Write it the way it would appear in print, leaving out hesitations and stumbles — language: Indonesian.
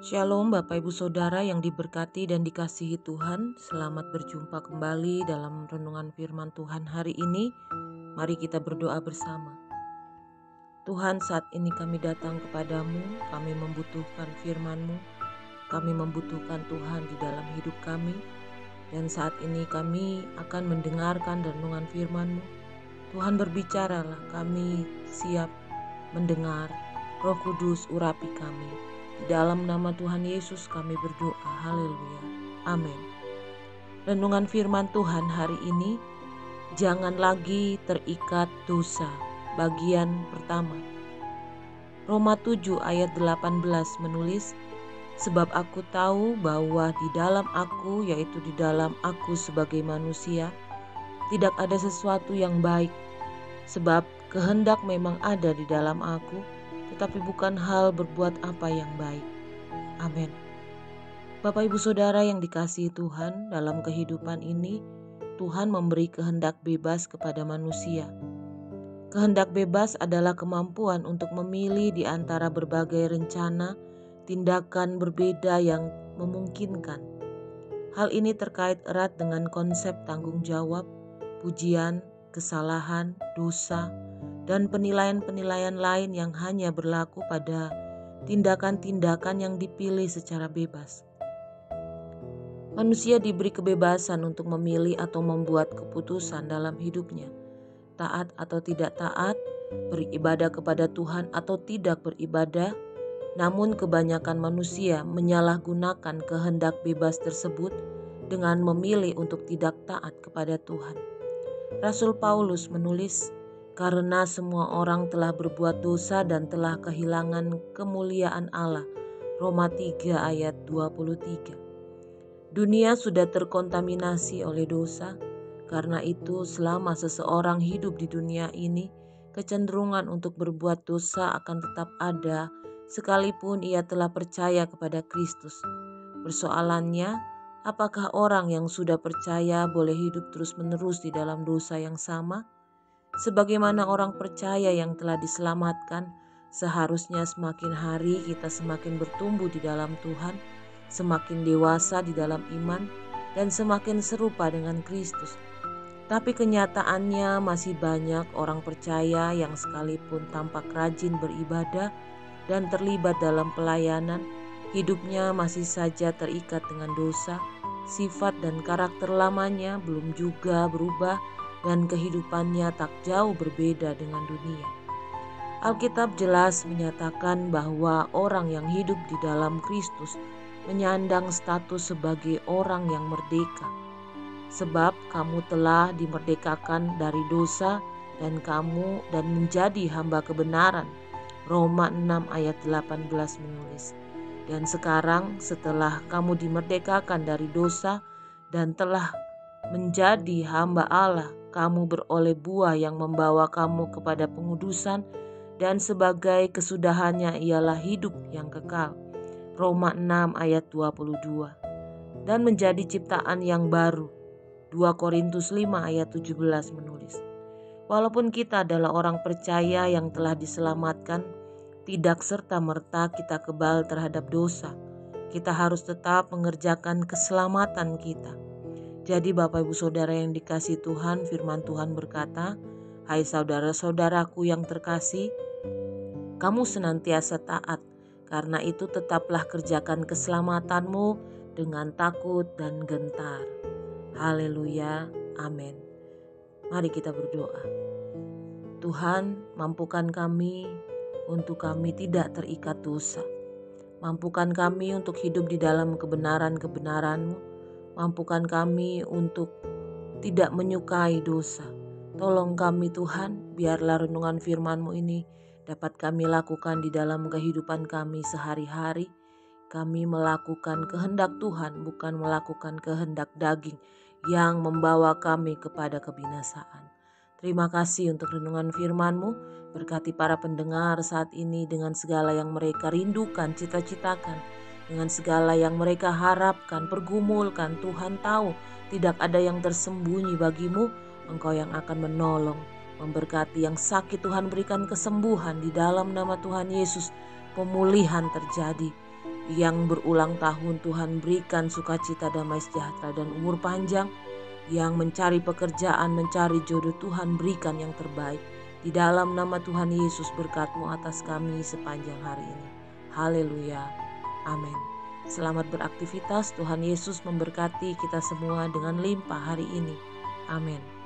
Shalom Bapak Ibu Saudara yang diberkati dan dikasihi Tuhan. Selamat berjumpa kembali dalam renungan firman Tuhan hari ini. Mari kita berdoa bersama. Tuhan, saat ini kami datang kepadamu, kami membutuhkan firman-Mu, kami membutuhkan Tuhan di dalam hidup kami. Dan saat ini kami akan mendengarkan renungan firman-Mu. Tuhan, berbicaralah, kami siap mendengar. Roh Kudus urapi kami. Di dalam nama Tuhan Yesus kami berdoa. Haleluya. Amin. Renungan firman Tuhan hari ini, jangan lagi terikat dosa. Bagian pertama. Roma 7 ayat 18 menulis, sebab aku tahu bahwa di dalam aku, yaitu di dalam aku sebagai manusia, tidak ada sesuatu yang baik. Sebab kehendak memang ada di dalam aku, tetapi bukan hal berbuat apa yang baik. Amin. Bapak Ibu Saudara yang dikasihi Tuhan, dalam kehidupan ini Tuhan memberi kehendak bebas kepada manusia. Kehendak bebas adalah kemampuan untuk memilih di antara berbagai rencana, tindakan berbeda yang memungkinkan. Hal ini terkait erat dengan konsep tanggung jawab, pujian, kesalahan, dosa, dan penilaian-penilaian lain yang hanya berlaku pada tindakan-tindakan yang dipilih secara bebas. Manusia diberi kebebasan untuk memilih atau membuat keputusan dalam hidupnya, taat atau tidak taat, beribadah kepada Tuhan atau tidak beribadah. Namun kebanyakan manusia menyalahgunakan kehendak bebas tersebut dengan memilih untuk tidak taat kepada Tuhan. Rasul Paulus menulis, karena semua orang telah berbuat dosa dan telah kehilangan kemuliaan Allah. Roma 3 ayat 23. Dunia sudah terkontaminasi oleh dosa. Karena itu selama seseorang hidup di dunia ini, kecenderungan untuk berbuat dosa akan tetap ada sekalipun ia telah percaya kepada Kristus. Persoalannya, apakah orang yang sudah percaya boleh hidup terus-menerus di dalam dosa yang sama? Sebagaimana orang percaya yang telah diselamatkan, seharusnya semakin hari kita semakin bertumbuh di dalam Tuhan, semakin dewasa di dalam iman, dan semakin serupa dengan Kristus. Tapi kenyataannya masih banyak orang percaya yang sekalipun tampak rajin beribadah dan terlibat dalam pelayanan, hidupnya masih saja terikat dengan dosa. Sifat dan karakter lamanya belum juga berubah dan kehidupannya tak jauh berbeda dengan dunia. Alkitab jelas menyatakan bahwa orang yang hidup di dalam Kristus menyandang status sebagai orang yang merdeka. Sebab kamu telah dimerdekakan dari dosa dan menjadi hamba kebenaran. Roma 6 ayat 18 menulis. Dan sekarang setelah kamu dimerdekakan dari dosa dan telah menjadi hamba Allah, kamu beroleh buah yang membawa kamu kepada pengudusan, dan sebagai kesudahannya ialah hidup yang kekal. Roma 6 ayat 22. Dan menjadi ciptaan yang baru. 2 Korintus 5 ayat 17 menulis. Walaupun kita adalah orang percaya yang telah diselamatkan, tidak serta-merta kita kebal terhadap dosa. Kita harus tetap mengerjakan keselamatan kita. Jadi Bapak Ibu Saudara yang dikasihi Tuhan, firman Tuhan berkata, hai saudara-saudaraku yang terkasih, kamu senantiasa taat. Karena itu tetaplah kerjakan keselamatanmu dengan takut dan gentar. Haleluya, amin. Mari kita berdoa. Tuhan, mampukan kami untuk kami tidak terikat dosa. Mampukan kami untuk hidup di dalam kebenaran-kebenaran-Mu. Mampukan kami untuk tidak menyukai dosa. Tolong kami Tuhan, biarlah renungan firman-Mu ini dapat kami lakukan di dalam kehidupan kami sehari-hari. Kami melakukan kehendak Tuhan, bukan melakukan kehendak daging yang membawa kami kepada kebinasaan. Terima kasih untuk renungan firman-Mu. Berkati para pendengar saat ini dengan segala yang mereka rindukan, cita-citakan. Dengan segala yang mereka harapkan, pergumulkan. Tuhan tahu tidak ada yang tersembunyi bagimu. Engkau yang akan menolong. Memberkati yang sakit, Tuhan berikan kesembuhan di dalam nama Tuhan Yesus. Pemulihan terjadi. yang berulang tahun, Tuhan berikan sukacita, damai sejahtera, dan umur panjang. Yang mencari pekerjaan, mencari jodoh, Tuhan berikan yang terbaik. Di dalam nama Tuhan Yesus, berkat-Mu atas kami sepanjang hari ini. Haleluya. Amin. Selamat beraktivitas. Tuhan Yesus memberkati kita semua dengan limpah hari ini. Amin.